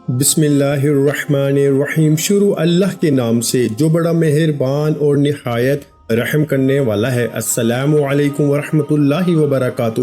بسم اللہ الرحمن الرحیم۔ شروع اللہ کے نام سے جو بڑا مہربان اور نہایت رحم کرنے والا ہے۔ السلام علیکم ورحمۃ اللہ وبرکاتہ۔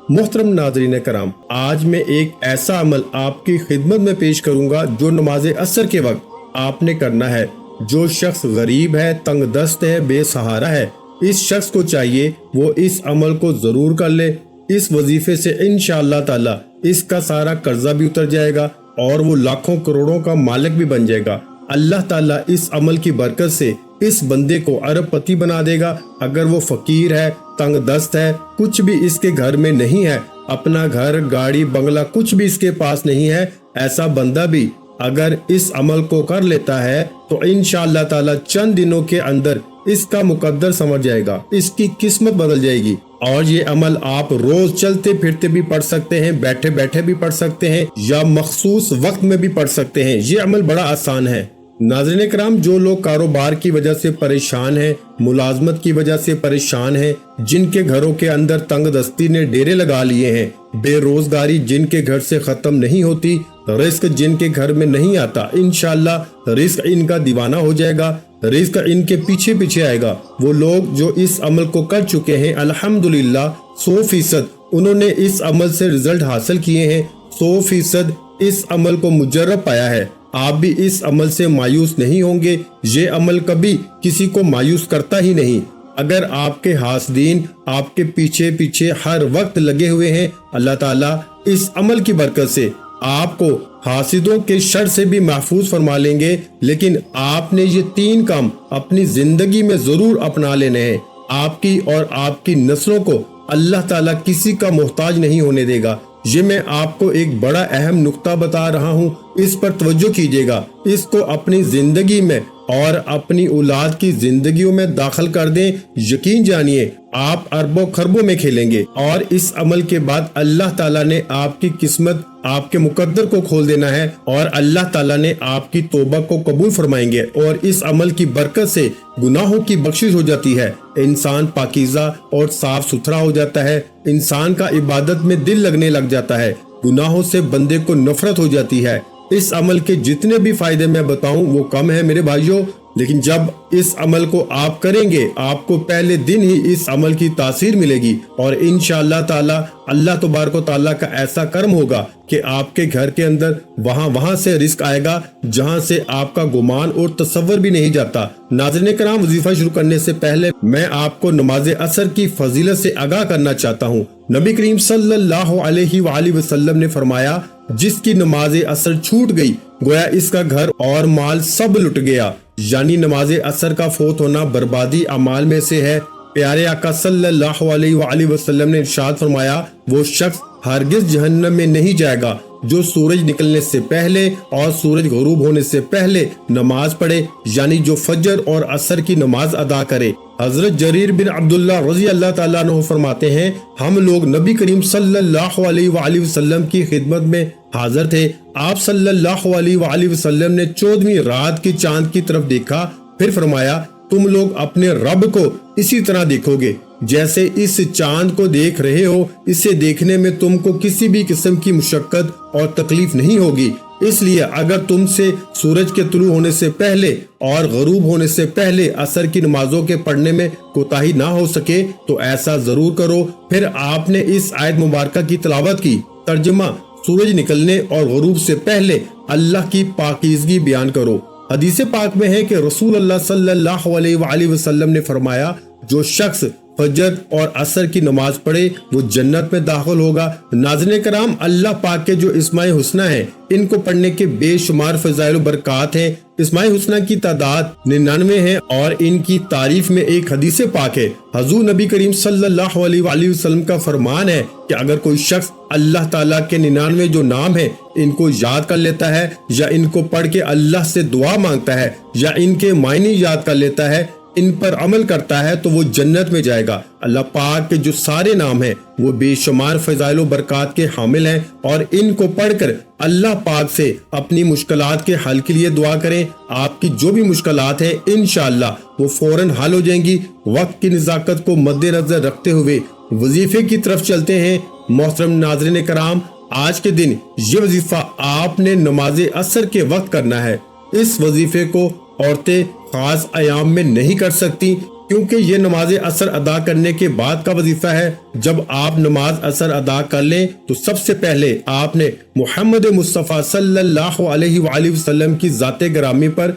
محترم ناظرین کرام، آج میں ایک ایسا عمل آپ کی خدمت میں پیش کروں گا جو نماز عصر کے وقت آپ نے کرنا ہے۔ جو شخص غریب ہے، تنگ دست ہے، بے سہارا ہے، اس شخص کو چاہیے وہ اس عمل کو ضرور کر لے۔ اس وظیفے سے انشاءاللہ تعالی اس کا سارا قرضہ بھی اتر جائے گا اور وہ لاکھوں کروڑوں کا مالک بھی بن جائے گا۔ اللہ تعالیٰ اس عمل کی برکت سے اس بندے کو ارب پتی بنا دے گا۔ اگر وہ فقیر ہے، تنگ دست ہے، کچھ بھی اس کے گھر میں نہیں ہے، اپنا گھر، گاڑی، بنگلہ کچھ بھی اس کے پاس نہیں ہے، ایسا بندہ بھی اگر اس عمل کو کر لیتا ہے تو انشاءاللہ تعالیٰ چند دنوں کے اندر اس کا مقدر سمجھ جائے گا، اس کی قسمت بدل جائے گی۔ اور یہ عمل آپ روز چلتے پھرتے بھی پڑھ سکتے ہیں، بیٹھے بیٹھے بھی پڑھ سکتے ہیں، یا مخصوص وقت میں بھی پڑھ سکتے ہیں۔ یہ عمل بڑا آسان ہے۔ ناظرین کرام، جو لوگ کاروبار کی وجہ سے پریشان ہیں، ملازمت کی وجہ سے پریشان ہیں، جن کے گھروں کے اندر تنگ دستی نے ڈیرے لگا لیے ہیں، بے روزگاری جن کے گھر سے ختم نہیں ہوتی، رزق جن کے گھر میں نہیں آتا، انشاءاللہ رزق ان کا دیوانہ ہو جائے گا، رزق ان کے پیچھے پیچھے آئے گا۔ وہ لوگ جو اس عمل کو کر چکے ہیں، الحمدللہ 100% انہوں نے اس عمل سے رزلٹ حاصل کیے ہیں، 100% اس عمل کو مجرب پایا ہے۔ آپ بھی اس عمل سے مایوس نہیں ہوں گے۔ یہ عمل کبھی کسی کو مایوس کرتا ہی نہیں۔ اگر آپ کے حاسدین آپ کے پیچھے پیچھے ہر وقت لگے ہوئے ہیں، اللہ تعالیٰ اس عمل کی برکت سے آپ کو حاسدوں کے شر سے بھی محفوظ فرما لیں گے۔ لیکن آپ نے یہ 3 کام اپنی زندگی میں ضرور اپنا لینے ہیں۔ آپ کی اور آپ کی نسلوں کو اللہ تعالیٰ کسی کا محتاج نہیں ہونے دے گا۔ یہ میں آپ کو ایک بڑا اہم نقطہ بتا رہا ہوں، اس پر توجہ کیجیے گا۔ اس کو اپنی زندگی میں اور اپنی اولاد کی زندگیوں میں داخل کر دیں۔ یقین جانیے آپ اربوں خربوں میں کھیلیں گے، اور اس عمل کے بعد اللہ تعالیٰ نے آپ کی قسمت، آپ کے مقدر کو کھول دینا ہے، اور اللہ تعالیٰ نے آپ کی توبہ کو قبول فرمائیں گے، اور اس عمل کی برکت سے گناہوں کی بخشش ہو جاتی ہے۔ انسان پاکیزہ اور صاف ستھرا ہو جاتا ہے، انسان کا عبادت میں دل لگنے لگ جاتا ہے، گناہوں سے بندے کو نفرت ہو جاتی ہے۔ اس عمل کے جتنے بھی فائدے میں بتاؤں وہ کم ہے میرے بھائیوں، لیکن جب اس عمل کو آپ کریں گے، آپ کو پہلے دن ہی اس عمل کی تاثیر ملے گی، اور انشاءاللہ تعالی اللہ تبارک و تعالیٰ کا ایسا کرم ہوگا کہ آپ کے گھر کے اندر وہاں سے رزق آئے گا جہاں سے آپ کا گمان اور تصور بھی نہیں جاتا۔ ناظرین کرام، وظیفہ شروع کرنے سے پہلے میں آپ کو نماز عصر کی فضیلت سے آگاہ کرنا چاہتا ہوں۔ نبی کریم صلی اللہ علیہ وآلہ وسلم نے فرمایا، جس کی نماز عصر چھوٹ گئی گویا اس کا گھر اور مال سب لٹ گیا۔ یعنی نماز عصر کا فوت ہونا بربادی اعمال میں سے ہے۔ پیارے آقا صلی اللہ علیہ وآلہ وسلم نے ارشاد فرمایا، وہ شخص ہرگز جہنم میں نہیں جائے گا جو سورج نکلنے سے پہلے اور سورج غروب ہونے سے پہلے نماز پڑھے، یعنی جو فجر اور عصر کی نماز ادا کرے۔ حضرت جریر بن عبداللہ رضی اللہ تعالیٰ عنہ فرماتے ہیں، ہم لوگ نبی کریم صلی اللہ علیہ وآلہ وسلم کی خدمت میں حاضر تھے۔ آپ صلی اللہ علیہ وآلہ وسلم نے 14ویں رات کے چاند کی طرف دیکھا، پھر فرمایا، تم لوگ اپنے رب کو اسی طرح دیکھو گے جیسے اس چاند کو دیکھ رہے ہو۔ اسے دیکھنے میں تم کو کسی بھی قسم کی مشقت اور تکلیف نہیں ہوگی۔ اس لیے اگر تم سے سورج کے طلوع ہونے سے پہلے اور غروب ہونے سے پہلے عصر کی نمازوں کے پڑھنے میں کوتاہی نہ ہو سکے تو ایسا ضرور کرو۔ پھر آپ نے اس آیت مبارکہ کی تلاوت کی۔ ترجمہ، سورج نکلنے اور غروب سے پہلے اللہ کی پاکیزگی بیان کرو۔ حدیث پاک میں ہے کہ رسول اللہ صلی اللہ علیہ وآلہ وسلم نے فرمایا، جو شخص فجر اور عصر کی نماز پڑھے وہ جنت میں داخل ہوگا۔ ناظرین کرام، اللہ پاک کے جو اسماء حسنہ ہیں ان کو پڑھنے کے بے شمار فضائل و برکات ہیں۔ اسماء حسنہ کی تعداد 99 ہے، اور ان کی تعریف میں ایک حدیث پاک ہے۔ حضور نبی کریم صلی اللہ علیہ وآلہ وسلم کا فرمان ہے کہ اگر کوئی شخص اللہ تعالیٰ کے 99 جو نام ہیں ان کو یاد کر لیتا ہے، یا ان کو پڑھ کے اللہ سے دعا مانگتا ہے، یا ان کے معنی یاد کر لیتا ہے، ان پر عمل کرتا ہے، تو وہ جنت میں جائے گا۔ اللہ پاک کے جو سارے نام ہیں وہ بے شمار فضائل و برکات کے حامل ہیں، اور ان کو پڑھ کر اللہ پاک سے اپنی مشکلات کے حل کے لیے دعا کریں۔ آپ کی جو بھی مشکلات ہیں انشاءاللہ وہ فوراً حل ہو جائیں گی۔ وقت کی نزاکت کو مد نظر رکھتے ہوئے وظیفے کی طرف چلتے ہیں۔ محترم ناظرین کرام، آج کے دن یہ وظیفہ آپ نے نماز عصر کے وقت کرنا ہے۔ اس وظیفے کو عورتیں خاص ایام میں نہیں کر سکتی، کیونکہ یہ نماز عصر ادا کرنے کے بعد کا وظیفہ ہے۔ جب آپ نماز عصر ادا کر لیں تو سب سے پہلے آپ نے محمد مصطفیٰ صلی اللہ علیہ وآلہ وسلم کی ذات گرامی پر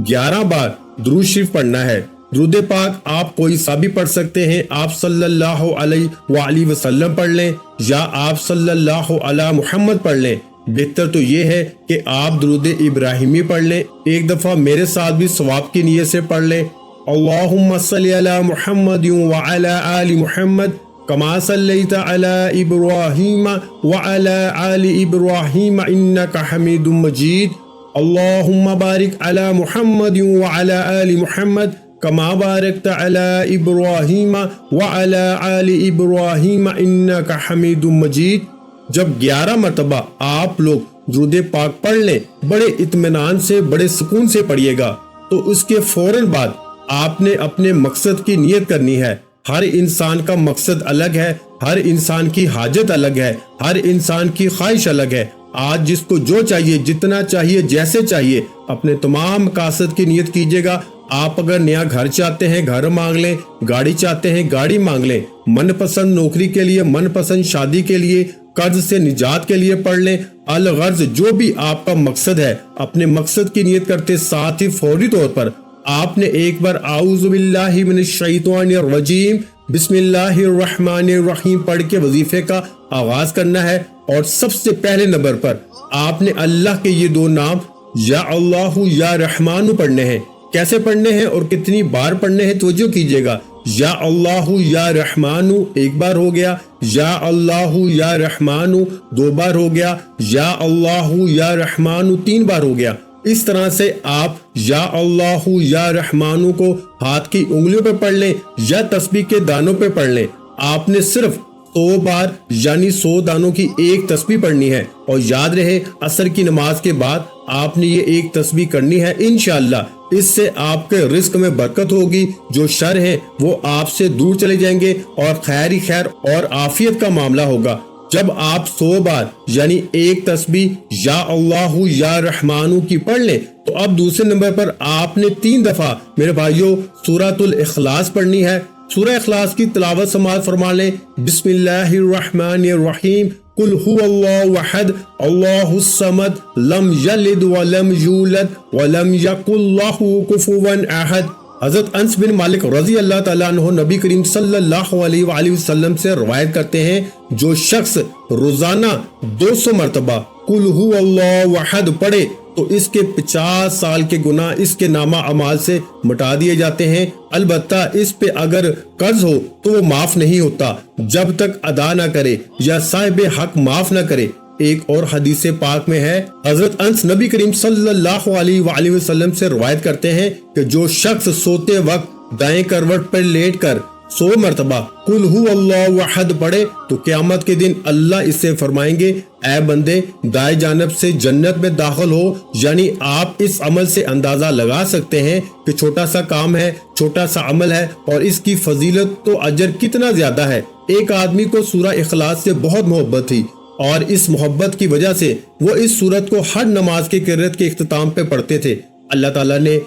11 بار درود شریف پڑھنا ہے۔ درود پاک آپ کوئی سا بھی پڑھ سکتے ہیں، آپ صلی اللہ علیہ وآلہ وسلم پڑھ لیں یا آپ صلی اللہ علی محمد پڑھ لیں۔ بہتر تو یہ ہے کہ آپ درود ابراہیمی پڑھ لیں۔ ایک دفعہ میرے ساتھ بھی ثواب کی نیت سے پڑھ لیں۔ اللہم صلی علی محمد وعلی آل محمد کما صلیت علی ابراہیم وعلی آل ابراہیم انکا حمید مجید۔ اللہم بارک علی محمد وعلی آل محمد کما بارکت علی ابراہیم وعلی آل ابراہیم انکا حمید مجید۔ جب 11 مرتبہ آپ لوگ درود پاک پڑھ لیں، بڑے اطمینان سے، بڑے سکون سے پڑھیے گا، تو اس کے فوراً بعد آپ نے اپنے مقصد کی نیت کرنی ہے۔ ہر انسان کا مقصد الگ ہے، ہر انسان کی حاجت الگ ہے، ہر انسان کی خواہش الگ ہے۔ آج جس کو جو چاہیے، جتنا چاہیے، جیسے چاہیے، اپنے تمام مقاصد کی نیت کیجیے گا۔ آپ اگر نیا گھر چاہتے ہیں، گھر مانگ لیں، گاڑی چاہتے ہیں، گاڑی مانگ لیں، من پسند نوکری کے لیے، من پسند شادی کے لیے، قرض سے نجات کے لیے پڑھ لیں۔ الغرض جو بھی آپ کا مقصد ہے، اپنے مقصد کی نیت کرتے ساتھ ہی فوری طور پر آپ نے ایک بار اعوذ باللہ من الشیطان الرجیم بسم اللہ الرحمن الرحیم پڑھ کے وظیفے کا آغاز کرنا ہے، اور سب سے پہلے نمبر پر آپ نے اللہ کے یہ 2 نام یا اللہ یا رحمان پڑھنے ہیں۔ کیسے پڑھنے ہیں اور کتنی بار پڑھنے ہیں توجہ کیجیے گا۔ یا اللہ یا رحمان 1 بار ہو گیا، یا اللہ یا رحمان 2 بار ہو گیا، یا اللہ یا رحمان 3 بار ہو گیا۔ اس طرح سے آپ یا اللہ یا رحمان کو ہاتھ کی انگلیوں پہ پڑھ لیں یا تسبیح کے دانوں پہ پڑھ لیں۔ آپ نے صرف 100 بار یعنی 100 دانوں کی ایک تسبیح پڑھنی ہے، اور یاد رہے عصر کی نماز کے بعد آپ نے یہ ایک تسبیح کرنی ہے۔ انشاءاللہ اس سے آپ کے رزق میں برکت ہوگی، جو شر ہے وہ آپ سے دور چلے جائیں گے، اور خیر ہی خیر اور عافیت کا معاملہ ہوگا۔ جب آپ 100 بار یعنی ایک تسبیح یا اللہ یا رحمانو کی پڑھ لیں، تو اب دوسرے نمبر پر آپ نے 3 دفعہ میرے بھائیوں سورۃ الاخلاص پڑھنی ہے۔ سورہ اخلاص کی تلاوت سماعت فرما لیں۔ بسم اللہ الرحمن الرحیم قل هو اللہ احد اللہ الصمد لم یلد ولم یولد ولم یکن لہ کفوا احد۔ حضرت انس بن مالک رضی اللہ تعالیٰ عنہ نبی کریم صلی اللہ علیہ وآلہ وسلم سے روایت کرتے ہیں، جو شخص روزانہ 200 مرتبہ قل هو اللہ احد پڑھے تو اس کے 50 سال کے گناہ اس کے نامہ اعمال سے مٹا دیے جاتے ہیں۔ البتہ اس پہ اگر قرض ہو تو وہ معاف نہیں ہوتا جب تک ادا نہ کرے یا صاحب حق معاف نہ کرے۔ ایک اور حدیث پاک میں ہے، حضرت انس نبی کریم صلی اللہ علیہ وآلہ وسلم سے روایت کرتے ہیں کہ جو شخص سوتے وقت دائیں کروٹ پر لیٹ کر 100 مرتبہ قل هو اللہ احد پڑھے تو قیامت کے دن اللہ اس سے فرمائیں گے، اے بندے دائیں جانب سے جنت میں داخل ہو۔ یعنی آپ اس عمل سے اندازہ لگا سکتے ہیں کہ چھوٹا سا کام ہے، چھوٹا سا عمل ہے، اور اس کی فضیلت تو اجر کتنا زیادہ ہے۔ ایک آدمی کو سورہ اخلاص سے بہت محبت تھی، اور اس محبت کی وجہ سے وہ اس سورت کو ہر نماز کے قرات کے اختتام پہ پڑھتے تھے۔ اللہ تعالیٰ نے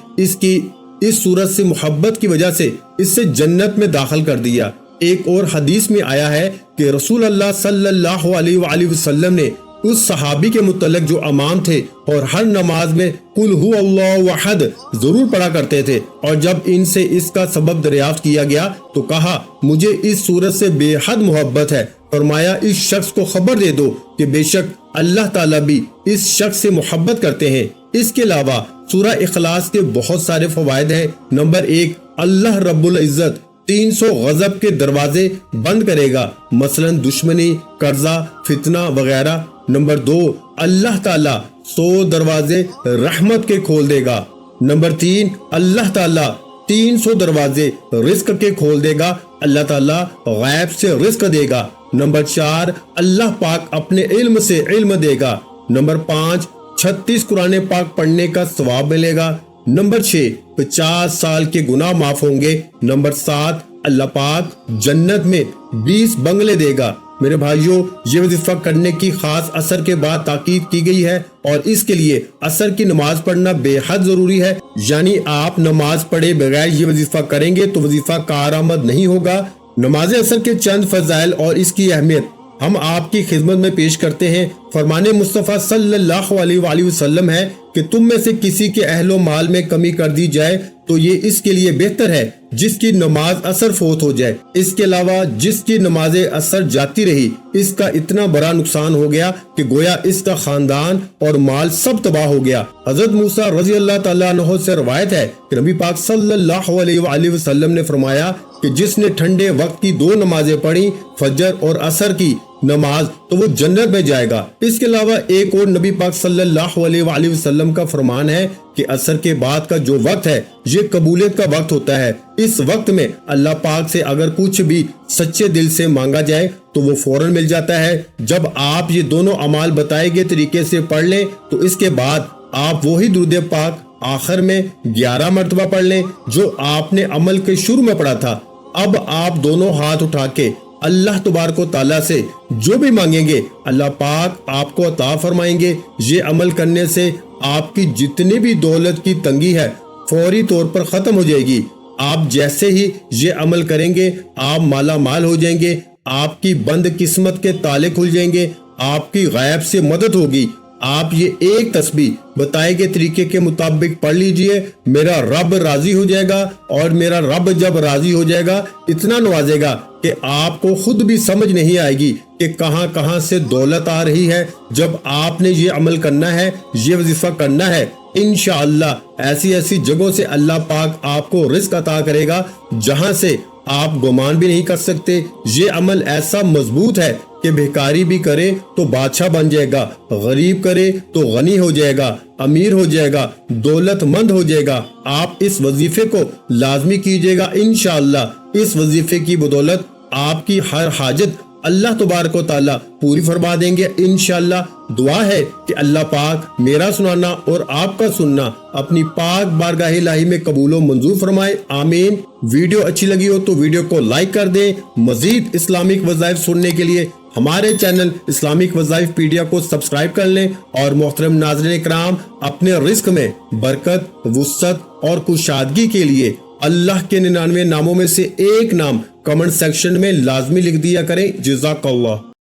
اس سورت سے محبت کی وجہ سے اس سے جنت میں داخل کر دیا۔ ایک اور حدیث میں آیا ہے کہ رسول اللہ صلی اللہ علیہ وآلہ وسلم نے اس صحابی کے متعلق جو امام تھے اور ہر نماز میں قل هو اللہ احد ضرور پڑھا کرتے تھے، اور جب ان سے اس کا سبب دریافت کیا گیا تو کہا مجھے اس سورت سے بے حد محبت ہے۔ فرمایا اس شخص کو خبر دے دو کہ بے شک اللہ تعالیٰ بھی اس شخص سے محبت کرتے ہیں۔ اس کے علاوہ سورہ اخلاص کے بہت سارے فوائد ہیں۔ نمبر 1، اللہ رب العزت 300 غضب کے دروازے بند کرے گا، مثلا دشمنی، قرضہ، فتنہ وغیرہ۔ نمبر 2، اللہ تعالیٰ 100 دروازے رحمت کے کھول دے گا۔ نمبر 3، اللہ تعالیٰ 300 دروازے رزق کے کھول دے گا، اللہ تعالیٰ غیب سے رزق دے گا۔ نمبر 4، اللہ پاک اپنے علم سے علم دے گا۔ نمبر 5، 36 قرآن پاک پڑھنے کا ثواب ملے گا۔ نمبر 6، 50 سال کے گناہ معاف ہوں گے۔ نمبر 7، اللہ پاک جنت میں 20 بنگلے دے گا۔ میرے بھائیوں، یہ وظیفہ کرنے کی خاص عصر کے بعد تاکید کی گئی ہے اور اس کے لیے عصر کی نماز پڑھنا بے حد ضروری ہے۔ یعنی آپ نماز پڑھے بغیر یہ وظیفہ کریں گے تو وظیفہ کارآمد نہیں ہوگا۔ نماز عصر کے چند فضائل اور اس کی اہمیت ہم آپ کی خدمت میں پیش کرتے ہیں۔ فرمان مصطفیٰ صلی اللہ علیہ وآلہ وسلم ہے کہ تم میں سے کسی کے اہل و مال میں کمی کر دی جائے تو یہ اس کے لیے بہتر ہے جس کی نماز عصر فوت ہو جائے۔ اس کے علاوہ جس کی نماز عصر جاتی رہی، اس کا اتنا بڑا نقصان ہو گیا کہ گویا اس کا خاندان اور مال سب تباہ ہو گیا۔ حضرت موسیٰ رضی اللہ تعالیٰ عنہ سے روایت ہے کہ نبی پاک صلی اللہ علیہ وآلہ وسلم نے فرمایا کہ جس نے ٹھنڈے وقت کی 2 نمازیں پڑھی، فجر اور عصر کی نماز، تو وہ جنت میں جائے گا۔ اس کے علاوہ ایک اور نبی پاک صلی اللہ علیہ وآلہ وسلم کا فرمان ہے کہ عصر کے بعد کا جو وقت ہے یہ قبولیت کا وقت ہوتا ہے۔ اس وقت میں اللہ پاک سے اگر کچھ بھی سچے دل سے مانگا جائے تو وہ فوراً مل جاتا ہے۔ جب آپ یہ دونوں اعمال بتائے گئے طریقے سے پڑھ لیں تو اس کے بعد آپ وہی درود پاک آخر میں 11 مرتبہ پڑھ لیں جو آپ نے عمل کے شروع میں پڑھا تھا۔ اب آپ دونوں ہاتھ اٹھا کے اللہ تبارک و تعالیٰ سے جو بھی مانگیں گے اللہ پاک آپ کو عطا فرمائیں گے۔ یہ عمل کرنے سے آپ کی جتنی بھی دولت کی تنگی ہے فوری طور پر ختم ہو جائے گی۔ آپ جیسے ہی یہ عمل کریں گے آپ مالا مال ہو جائیں گے، آپ کی بند قسمت کے تالے کھل جائیں گے، آپ کی غیب سے مدد ہوگی۔ آپ یہ ایک تسبیح بتائے گئے طریقے کے مطابق پڑھ لیجئے، میرا رب راضی ہو جائے گا، اور میرا رب جب راضی ہو جائے گا اتنا نوازے گا کہ آپ کو خود بھی سمجھ نہیں آئے گی کہ کہاں کہاں سے دولت آ رہی ہے۔ جب آپ نے یہ عمل کرنا ہے، یہ وظیفہ کرنا ہے، انشاءاللہ ایسی ایسی جگہوں سے اللہ پاک آپ کو رزق عطا کرے گا جہاں سے آپ گمان بھی نہیں کر سکتے۔ یہ عمل ایسا مضبوط ہے کہ بھکاری بھی کرے تو بادشاہ بن جائے گا، غریب کرے تو غنی ہو جائے گا، امیر ہو جائے گا، دولت مند ہو جائے گا۔ آپ اس وظیفے کو لازمی کیجئے گا، انشاءاللہ اس وظیفے کی بدولت آپ کی ہر حاجت اللہ تبارک و تعالیٰ پوری فرما دیں گے انشاءاللہ۔ دعا ہے کہ اللہ پاک میرا سنانا اور آپ کا سننا اپنی پاک بارگاہ الہی میں قبول و منظور فرمائے، آمین۔ ویڈیو اچھی لگی ہو تو ویڈیو کو لائک کر دیں۔ مزید اسلامک وظائف سننے کے لیے ہمارے چینل اسلامک وظائف پیڈیا کو سبسکرائب کر لیں، اور محترم ناظرین کرام اپنے رزق میں برکت، وسعت اور کشادگی کے لیے اللہ کے 99 ناموں میں سے ایک نام کمنٹ سیکشن میں لازمی لکھ دیا کریں۔ جزاک اللہ۔